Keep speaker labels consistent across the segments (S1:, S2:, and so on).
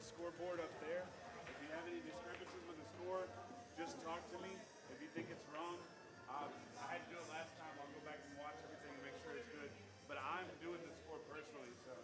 S1: scoreboard up there. If you have any discrepancies with the score, just talk to me. If you think it's wrong, I had to do it last time. I'll go back and watch everything and make sure it's good. But I'm doing the score personally, so.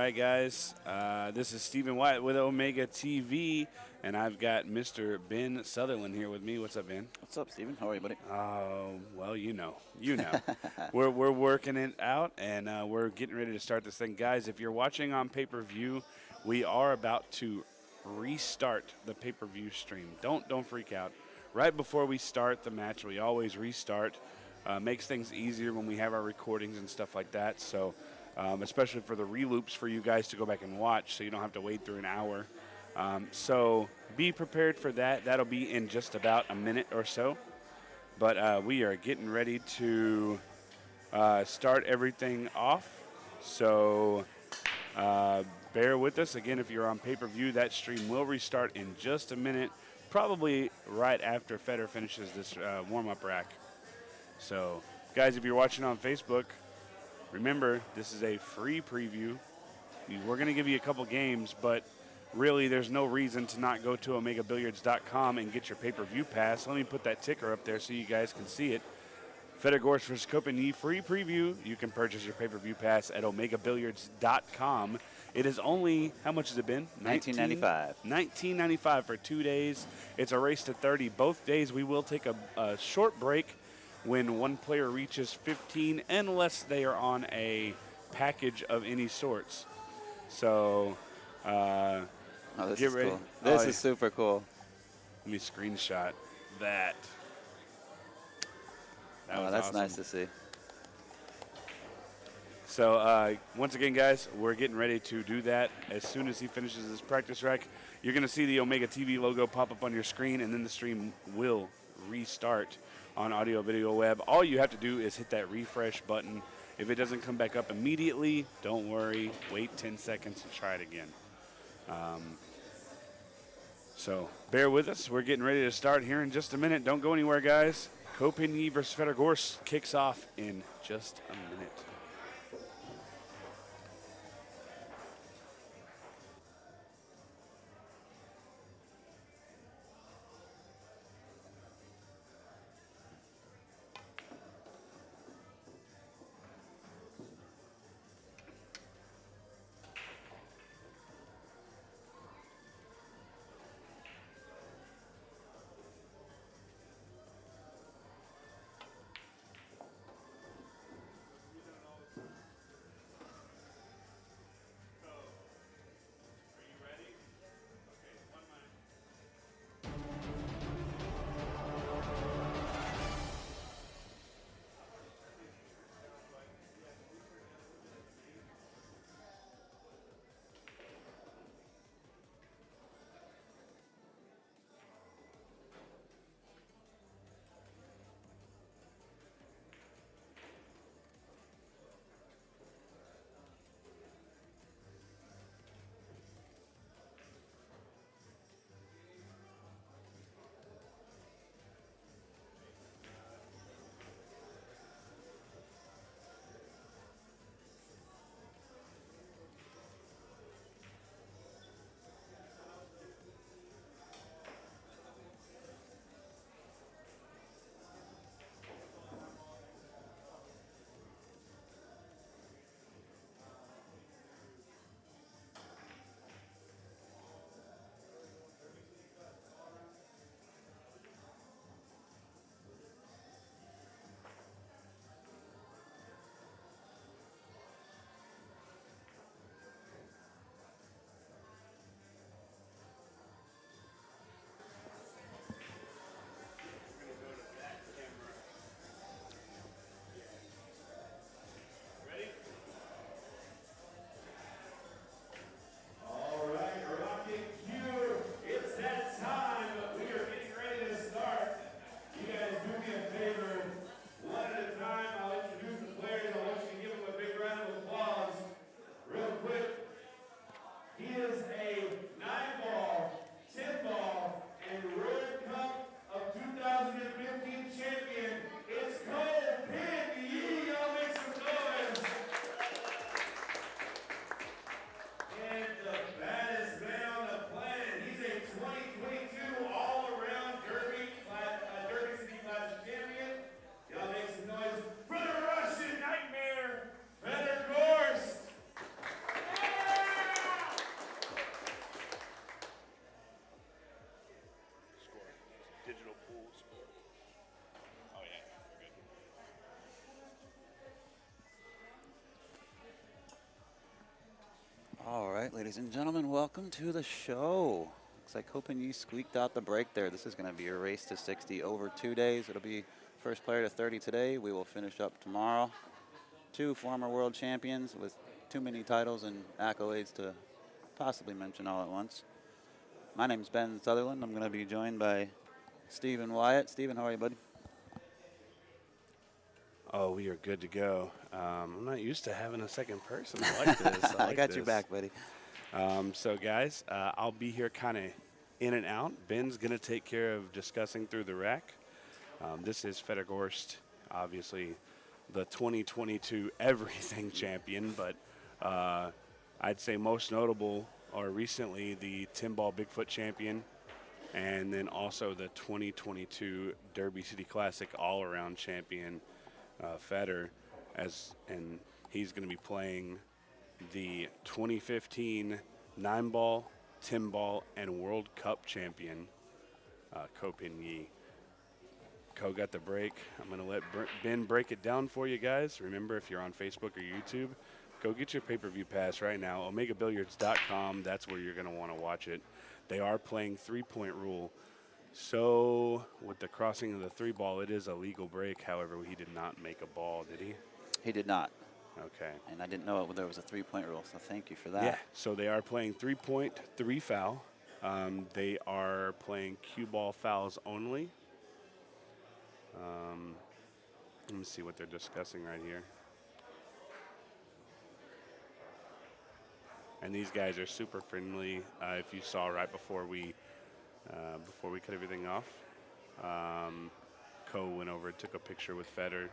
S1: right, guys. This is Stephen White with Omega TV, and I've got Mr. Ben Sutherland here with me. What's up, Ben?
S2: What's up, Steven? How are you, buddy?
S1: Oh, well, you know. We're working it out, and we're getting ready to start this thing. Guys, if you're watching on pay-per-view, we are about to restart the pay-per-view stream. Don't freak out. Right before we start the match, we always restart. Makes things easier when we have our recordings and stuff like that. So, especially for the reloops for you guys to go back and watch, so you don't have to wait through an hour. So be prepared for that. That'll be in just about a minute or so. But we are getting ready to start everything off. So bear with us. Again, if you're on pay-per-view, that stream will restart in just a minute, probably right after Fedor finishes this warm-up rack. So, guys, if you're watching on Facebook, remember, this is a free preview. We're going to give you a couple games, but really there's no reason to not go to omegabilliards.com and get your pay-per-view pass. Let me put that ticker up there so you guys can see it. Fedor Gorst vs. Kopeny free preview. You can purchase your pay-per-view pass at omegabilliards.com. It is only, how much has it been?
S2: $19.95.
S1: $19.95 for 2 days. It's a race to 30. Both days we will take a short break when one player reaches 15, unless they are on a package of any sorts. So,
S2: this
S1: get
S2: is
S1: ready.
S2: cool. This is super cool.
S1: Let me screenshot that.
S2: That's
S1: awesome.
S2: nice to see.
S1: So, once again, guys, we're getting ready to do that. As soon as he finishes his practice rack, you're going to see the Omega TV logo pop up on your screen, and then the stream will restart on audio, video, web. All you have to do is hit that refresh button. If it doesn't come back up immediately, don't worry. Wait 10 seconds and try it again. So bear with us. We're getting ready to start here in just a minute. Don't go anywhere, guys. Kopeny versus Fedor Gorst kicks off in just a minute. digital pool score. Oh yeah, we're good.
S2: All right, ladies and gentlemen, welcome to the show. Looks like hoping you squeaked out the break there. This is going to be a race to 60 over 2 days. It'll be first player to 30 today. We will finish up tomorrow. 2 former world champions with too many titles and accolades to possibly mention all at once. My name's Ben Sutherland. I'm going to be joined by Stephen Wyatt. Stephen, how are you, bud?
S3: Oh, we are good to go. I'm not used to having a second person. I like this.
S2: I got your back, buddy.
S3: So, guys, I'll be here kind of in and out. Ben's going to take care of discussing through the rack. This is Fedor Gorst, obviously the 2022 everything champion, but I'd say most notable are recently the Timball Bigfoot champion, and then also the 2022 Derby City Classic all-around champion, Fedor, and he's going to be playing the 2015 9-ball, Timball, and World Cup champion, Ko Pin-Yi. Ko got the break. I'm going to let Ben break it down for you guys. Remember, if you're on Facebook or YouTube, go get your pay-per-view pass right now. OmegaBilliards.com, that's where you're going to want to watch it. They are playing three-point rule. So, with the crossing of the 3-ball, it is a legal break. However, he did not make a ball, did he?
S2: He did not.
S3: Okay.
S2: And I didn't know there was a 3-point rule, so thank you for that.
S3: Yeah, so they are playing 3-point, 3-foul. They are playing cue ball fouls only. Let me see what they're discussing right here. And these guys are super friendly. If you saw right before we cut everything off, Ko went over and took a picture with Fedor.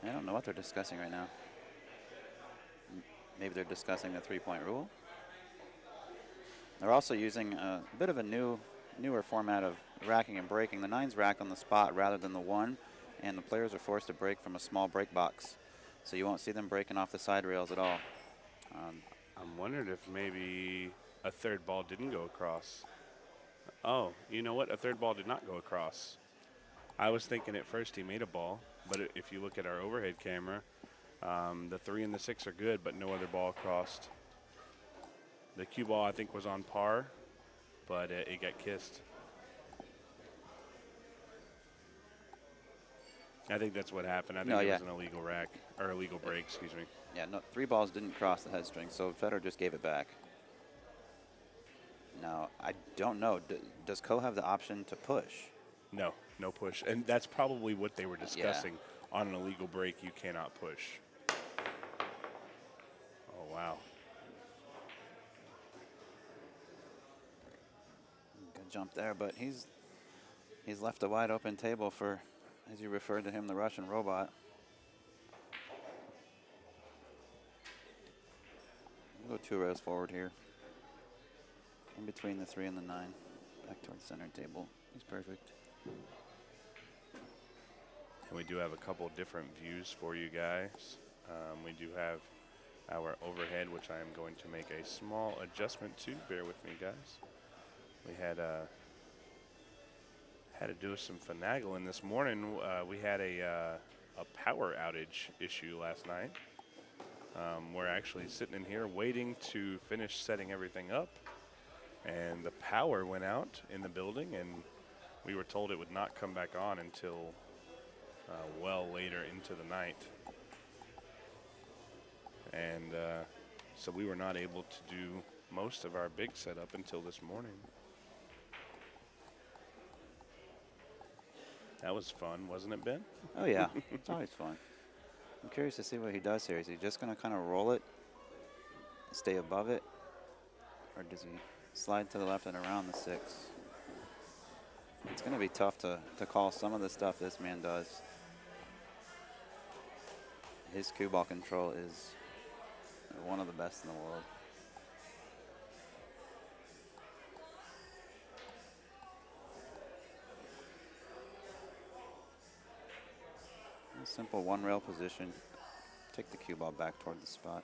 S2: I don't know what they're discussing right now. Maybe they're discussing the 3-point rule. They're also using a bit of a newer format of racking and breaking. The 9's racked on the spot rather than the 1, and the players are forced to break from a small break box. So you won't see them breaking off the side rails at all.
S3: I'm wondering if maybe a third ball didn't go across. Oh, you know what? A third ball did not go across. I was thinking at first he made a ball, but if you look at our overhead camera, the 3 and the 6 are good, but no other ball crossed. The cue ball, I think, was on par, but it got kissed. I think that's what happened. I think it was an illegal rack, or illegal break, excuse me.
S2: Yeah, no, 3 balls didn't cross the head string, so Fedor just gave it back. Now, I don't know. Does Ko have the option to push?
S3: No, no push. And that's probably what they were discussing. Yeah. On an illegal break, you cannot push. Oh, wow.
S2: Good jump there, but he's left a wide open table for, as you referred to him, the Russian robot. We'll go 2 rows forward here. In between the 3 and the 9. Back towards center table. He's perfect.
S3: And we do have a couple different views for you guys. We do have our overhead, which I am going to make a small adjustment to. Bear with me, guys. We had to do some finagling this morning. We had a power outage issue last night. We're actually sitting in here waiting to finish setting everything up, and the power went out in the building, and we were told it would not come back on until well later into the night. And so we were not able to do most of our big setup until this morning. That was fun, wasn't it, Ben?
S2: Oh, yeah. It's always fun. I'm curious to see what he does here. Is he just going to kind of roll it, stay above it, or does he slide to the left and around the 6? It's going to be tough to call some of the stuff this man does. His cue ball control is one of the best in the world. A simple 1 rail position. Take the cue ball back toward the spot.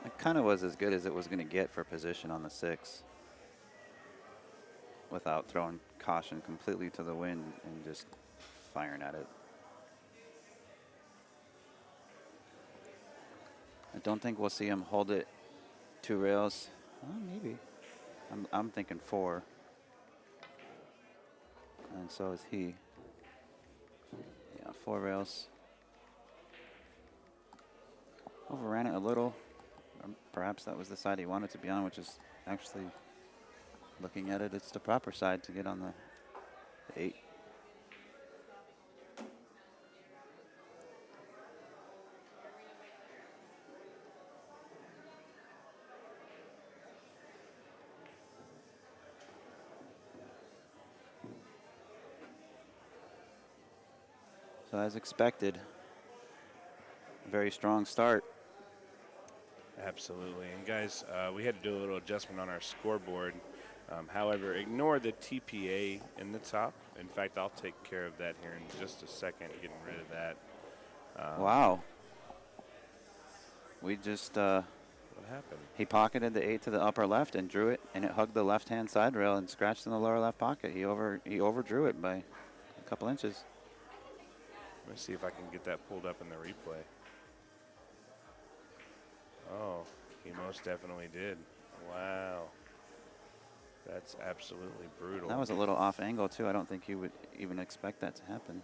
S2: It kind of was as good as it was going to get for position on the 6 without throwing caution completely to the wind and just firing at it. I don't think we'll see him hold it 2 rails. Well, maybe. I'm thinking 4. And so is he. Yeah, 4 rails. Overran it a little. Or perhaps that was the side he wanted to be on, which is actually, looking at it, it's the proper side to get on the 8. So as expected, very strong start.
S3: Absolutely. And guys, we had to do a little adjustment on our scoreboard. However, ignore the TPA in the top. In fact, I'll take care of that here in just a second, getting rid of that.
S2: Wow. We just,
S3: What happened?
S2: he pocketed the 8 to the upper left and drew it, and it hugged the left-hand side rail and scratched in the lower left pocket. He overdrew it by a couple inches.
S3: Let me see if I can get that pulled up in the replay. Oh, he most definitely did. Wow. That's absolutely brutal.
S2: That was a little off angle, too. I don't think you would even expect that to happen.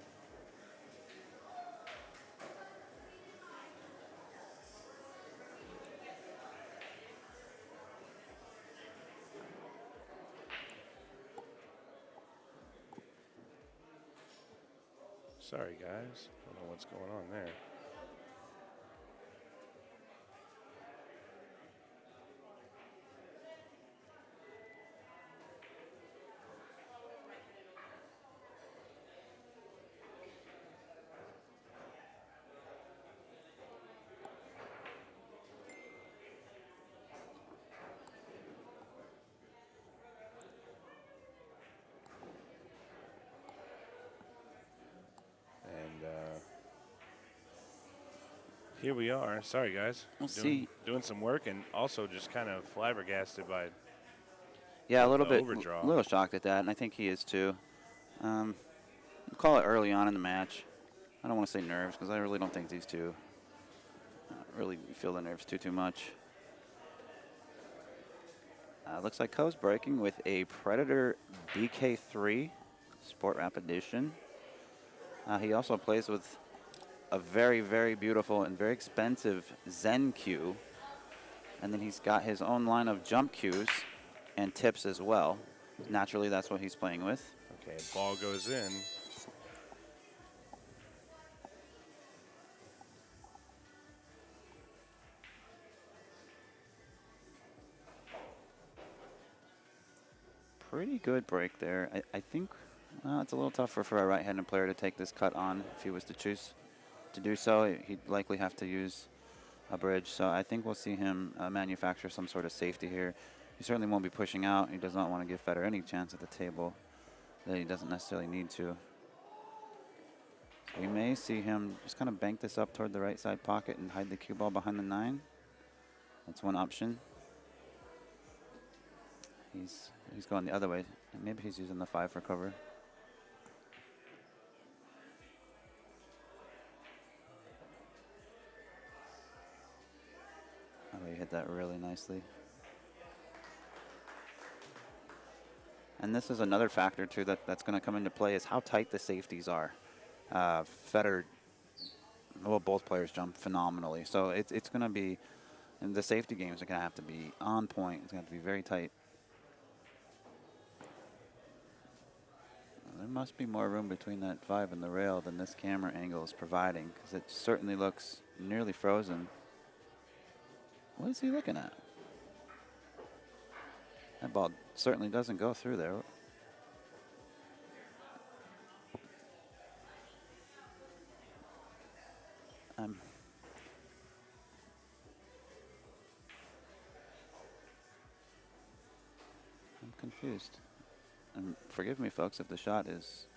S3: Sorry, guys. I don't know what's going on there. Here we are. Sorry, guys.
S2: We'll see.
S3: Doing some work and also just kind of flabbergasted by
S2: Yeah, a little
S3: the
S2: bit,
S3: overdraw.
S2: a little shocked at that, and I think he is too. Call it early on in the match. I don't want to say nerves because I really don't think these two really feel the nerves too much. Looks like Co's breaking with a Predator BK3 Sport Wrap Edition. He also plays with a very, very beautiful and very expensive Zen cue. And then he's got his own line of jump cues and tips as well. Naturally, that's what he's playing with.
S3: Okay, ball goes in.
S2: Pretty good break there. I think it's a little tougher for a right-handed player to take this cut on. If he was to choose to do so, he'd likely have to use a bridge. So I think we'll see him manufacture some sort of safety here. He certainly won't be pushing out. He does not want to give Fedor any chance at the table that he doesn't necessarily need to. So we may see him just kind of bank this up toward the right side pocket and hide the cue ball behind the 9. That's one option. He's going the other way. Maybe he's using the 5 for cover. Oh, he hit that really nicely. And this is another factor, too, that's going to come into play is how tight the safeties are. Fedor, well, both players jump phenomenally. So it's going to be, and the safety games are going to have to be on point. It's going to have to be very tight. There must be more room between that 5 and the rail than this camera angle is providing, because it certainly looks nearly frozen. What is he looking at? That ball certainly doesn't go through there. I'm confused. And forgive me, folks, if the shot is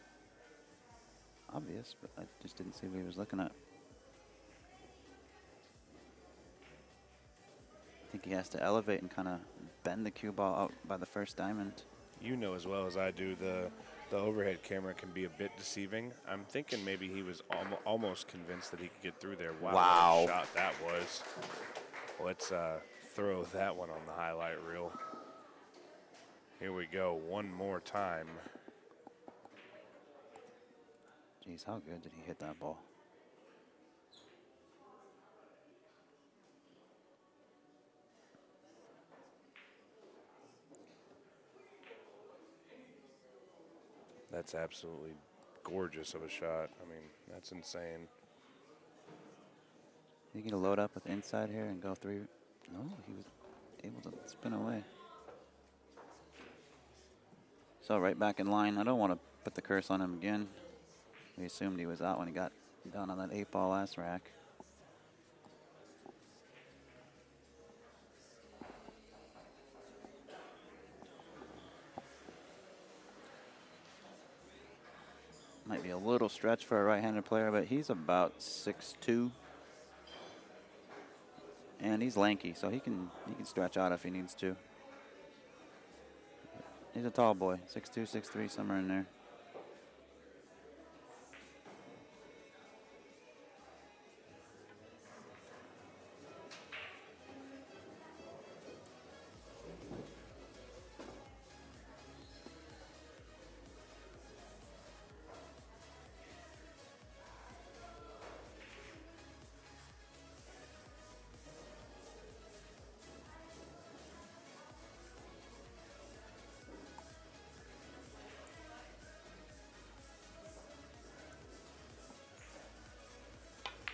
S2: obvious, but I just didn't see what he was looking at. I think he has to elevate and kind of bend the cue ball out by the first diamond.
S3: You know as well as I do, the overhead camera can be a bit deceiving. I'm thinking maybe he was almost convinced that he could get through there. Wow,
S2: Wow.
S3: what a shot that was. Let's throw that one on the highlight reel. Here we go, one more time.
S2: Jeez, how good did he hit that ball?
S3: That's absolutely gorgeous of a shot. I mean, that's insane.
S2: You can load up with inside here and go through. No, he was able to spin away. So right back in line. I don't want to put the curse on him again. We assumed he was out when he got down on that 8-ball last rack. Might be a little stretch for a right-handed player, but he's about 6'2". And he's lanky, so he can stretch out if he needs to. He's a tall boy, 6'2", 6'3", somewhere in there.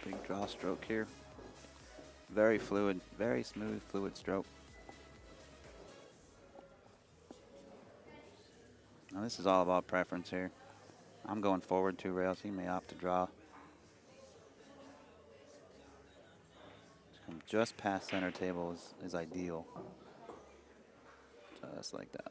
S2: Big draw stroke here. Very fluid, very smooth, fluid stroke. Now this is all about preference here. I'm going forward 2 rails. He may opt to draw. Come just past center table is ideal. Just like that.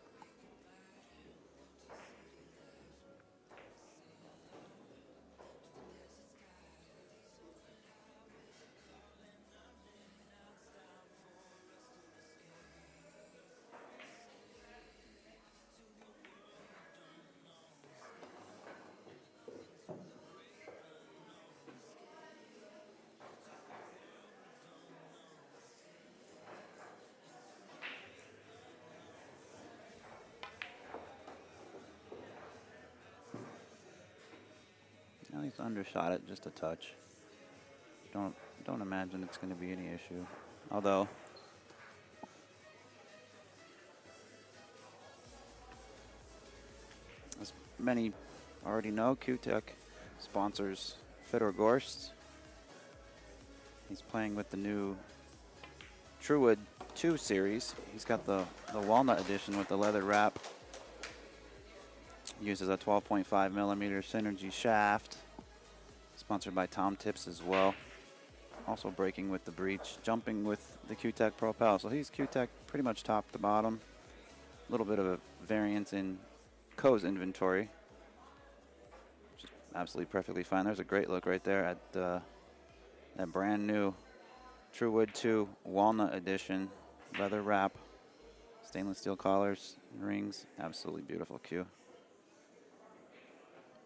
S2: Now he's undershot it just a touch. Don't imagine it's going to be any issue. Although, as many already know, Q-Tech sponsors Fedor Gorst. He's playing with the new Truewood 2 series. He's got the walnut edition with the leather wrap. Uses a 12.5 millimeter Synergy shaft. Sponsored by Tom Tips as well. Also breaking with the breech, jumping with the Q-Tech Propel. So he's Q-Tech pretty much top to bottom. A little bit of a variance in Co's inventory. Which is absolutely perfectly fine. There's a great look right there at that brand new Truewood 2 Walnut Edition. Leather wrap, stainless steel collars, rings. Absolutely beautiful cue.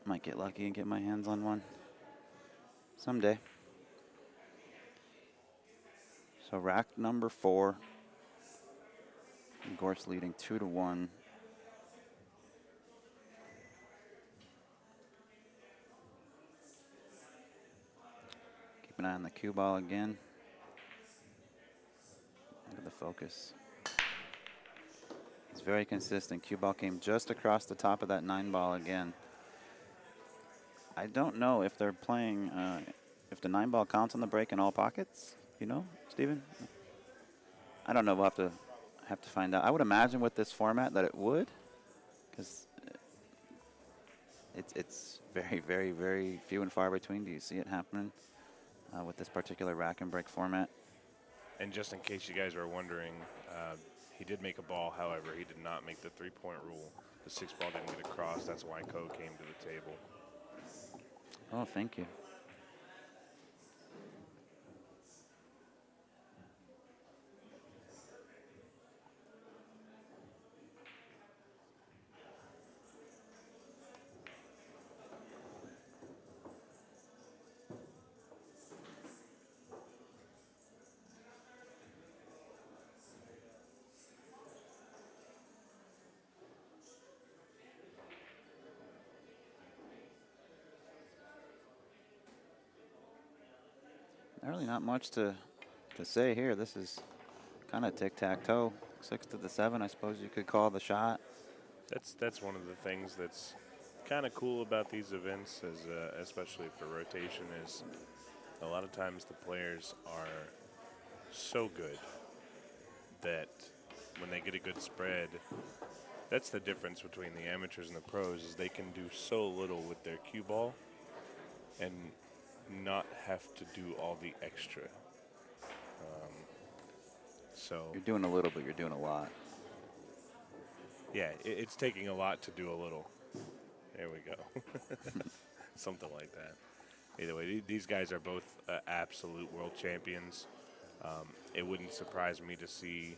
S2: Might get lucky and get my hands on one someday. So rack number 4. Gorst leading 2-1. Keep an eye on the cue ball again. Look at the focus. It's very consistent. Cue ball came just across the top of that 9-ball again. I don't know if they're playing, if the 9-ball counts on the break in all pockets. You know, Steven? I don't know. We'll have to find out. I would imagine with this format that it would, because it's very, very, very few and far between. Do you see it happening with this particular rack and break format?
S3: And just in case you guys are wondering, he did make a ball. However, he did not make the 3-point rule. The 6-ball didn't get across. That's why Co came to the table.
S2: Oh, thank you. Really not much to say here. This is kind of tic-tac-toe. 6 to the 7, I suppose you could call the shot.
S4: That's one of the things that's kind of cool about these events, is especially for rotation, is a lot of times the players are so good that when they get a good spread, that's the difference between the amateurs and the pros, is they can do so little with their cue ball and not have to do all the extra. So
S2: You're doing a little, but you're doing a lot.
S4: yeah, it's taking a lot to do a little. There we go. Something like that. Either way, these guys are both absolute world champions. It wouldn't surprise me to see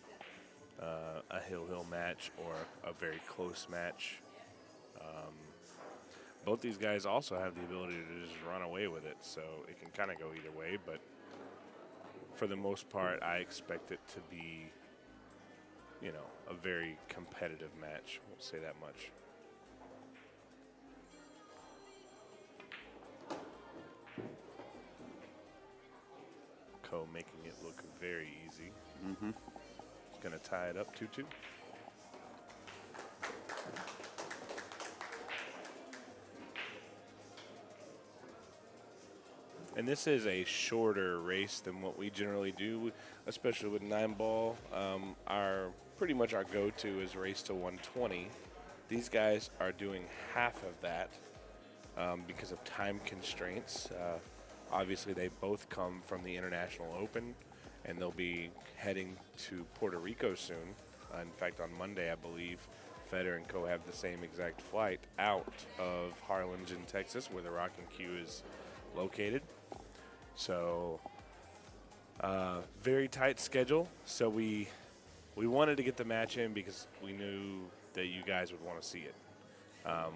S4: a hill-hill match or a very close match. Both these guys also have the ability to just run away with it, so it can kind of go either way. But for the most part, I expect it to be, you know, a very competitive match. We'll say that much. Ko making it look very easy.
S2: Mm-hmm.
S4: He's going to tie it up 2-2. And this is a shorter race than what we generally do, especially with 9-ball. Pretty much our go-to is race to 120. These guys are doing half of that because of time constraints. Obviously, they both come from the International Open, and they'll be heading to Puerto Rico soon. In fact, on Monday, I believe, Fedor and Ko have the same exact flight out of Harlingen, Texas, where the Rock and Q is located. So, very tight schedule. So we wanted to get the match in because we knew that you guys would want to see it.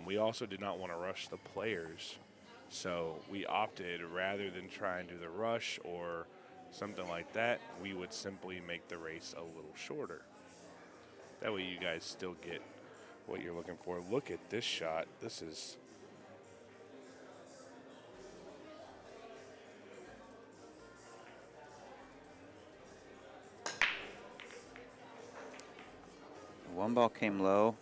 S4: We also did not want to rush the players. So we opted, rather than try and do the rush or something like that, we would simply make the race a little shorter. That way you guys still get what you're looking for. Look at this shot. This is...
S2: One ball came low.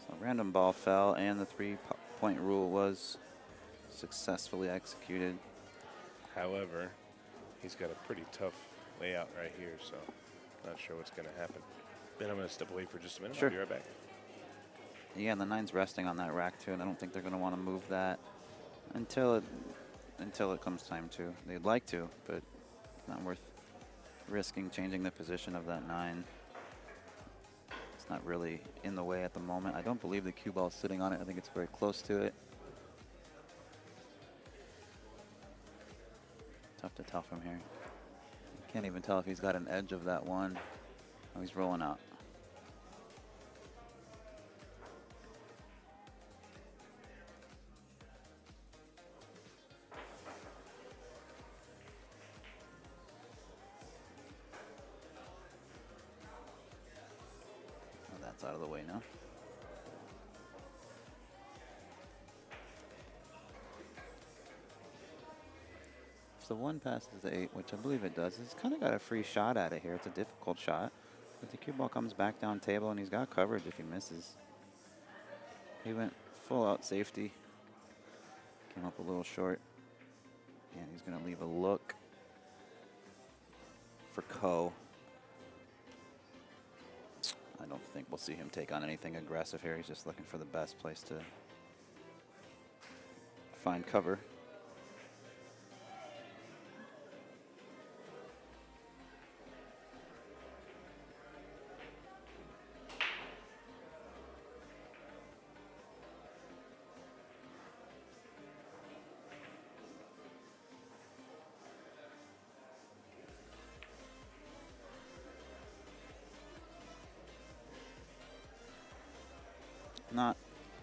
S2: So a random ball fell, and the 3-point rule was successfully executed.
S4: However, he's got a pretty tough layout right here, so not sure what's going to happen. Then I'm going to step away for just a minute.
S2: Sure.
S4: I'll be right back.
S2: Yeah, and the 9's resting on that rack too, and I don't think they're going to want to move that until it comes time to. They'd like to, but it's not worth risking changing the position of that 9. It's not really in the way at the moment. I don't believe the cue ball is sitting on it. I think it's very close to it. Tough to tell from here. Can't even tell if he's got an edge of that 1. Oh, he's rolling out. Oh, that's out of the way now. If the 1 passes the 8, which I believe it does, it's kind of got a free shot at it here. It's a difficult shot. But the cue ball comes back down table, and he's got coverage if he misses. He went full out safety. Came up a little short. And he's going to leave a look for Ko. I don't think we'll see him take on anything aggressive here. He's just looking for the best place to find cover.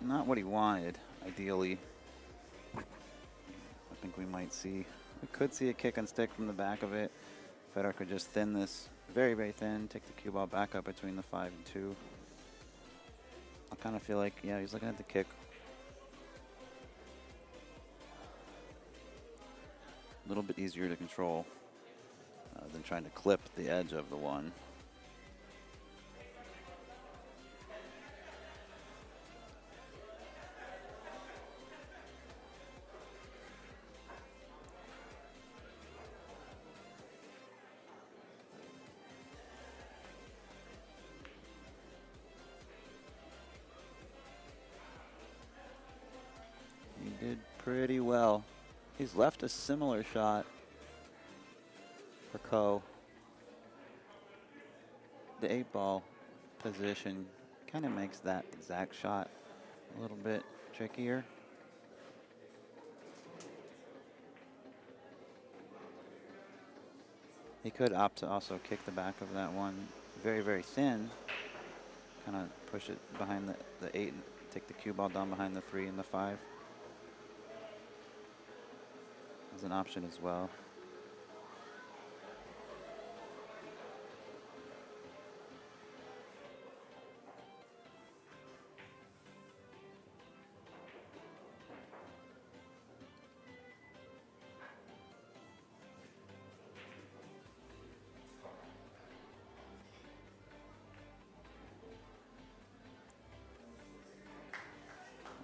S2: Not what he wanted, ideally. I think we might see, we could see a kick and stick from the back of it. Fedor could just thin this very, very thin, take the cue ball back up between the 5 and 2. I kind of feel like, yeah, he's looking at the kick. little bit easier to control than trying to clip the edge of the one. He did pretty well. He's left a similar shot for Ko. The 8-ball position kind of makes that exact shot a little bit trickier. He could opt to also kick the back of that one very, very thin. Kind of push it behind the 8 and take the cue ball down behind the 3 and the 5. As an option as well.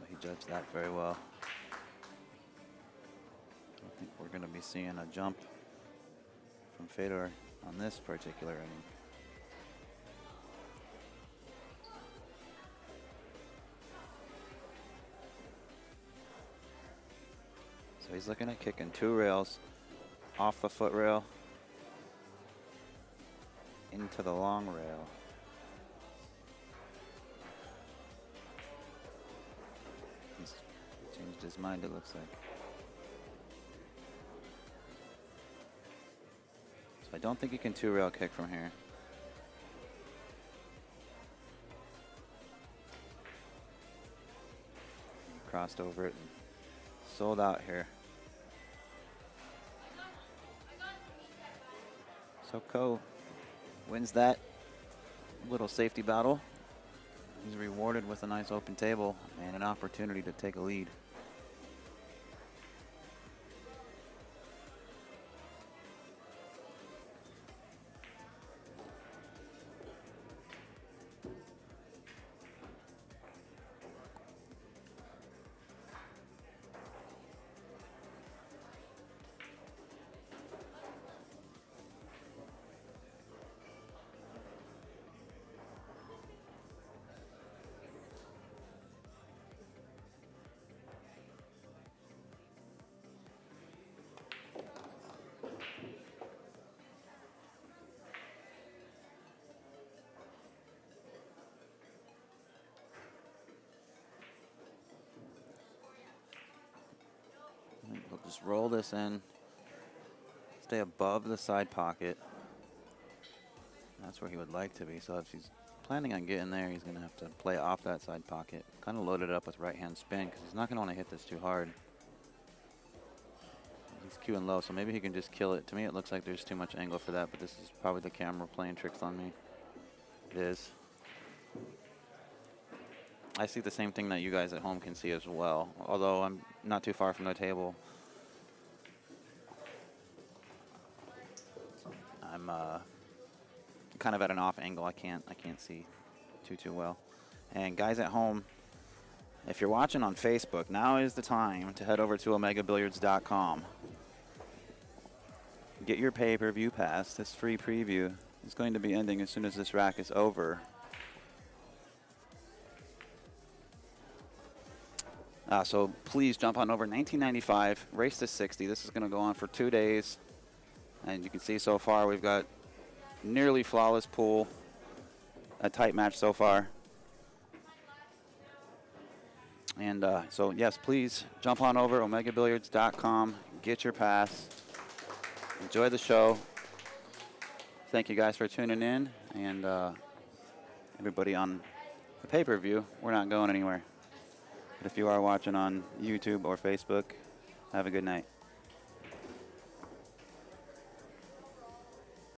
S2: He judged that very well. I think we're going to be seeing a jump from Fedor on this particular inning. So he's looking at kicking 2 rails off the foot rail into the long rail. He's changed his mind, it looks like. I don't think you can 2-rail kick from here. He crossed over it and sold out here. So Ko wins that little safety battle. He's rewarded with a nice open table and an opportunity to take a lead. We'll just roll this in, stay above the side pocket. That's where he would like to be. So if he's planning on getting there, he's going to have to play off that side pocket. Kind of load it up with right-hand spin because he's not going to want to hit this too hard. He's cueing low, so maybe he can just kill it. To me, it looks like there's too much angle for that, but this is probably the camera playing tricks on me. It is. I see the same thing that you guys at home can see as well, although I'm not too far from the table. I'm kind of at an off angle. I can't see too well. And guys at home, if you're watching on Facebook, now is the time to head over to omegabilliards.com. Get your pay-per-view pass. This free preview is going to be ending as soon as this rack is over. So please jump on over. $19.95, race to 60. This is going to go on for 2 days. And you can see so far we've got nearly flawless pool. A tight match so far. And so, yes, please jump on over, omegabilliards.com. Get your pass. Enjoy the show. Thank you guys for tuning in. And everybody on the pay-per-view, we're not going anywhere. But if you are watching on YouTube or Facebook, have a good night.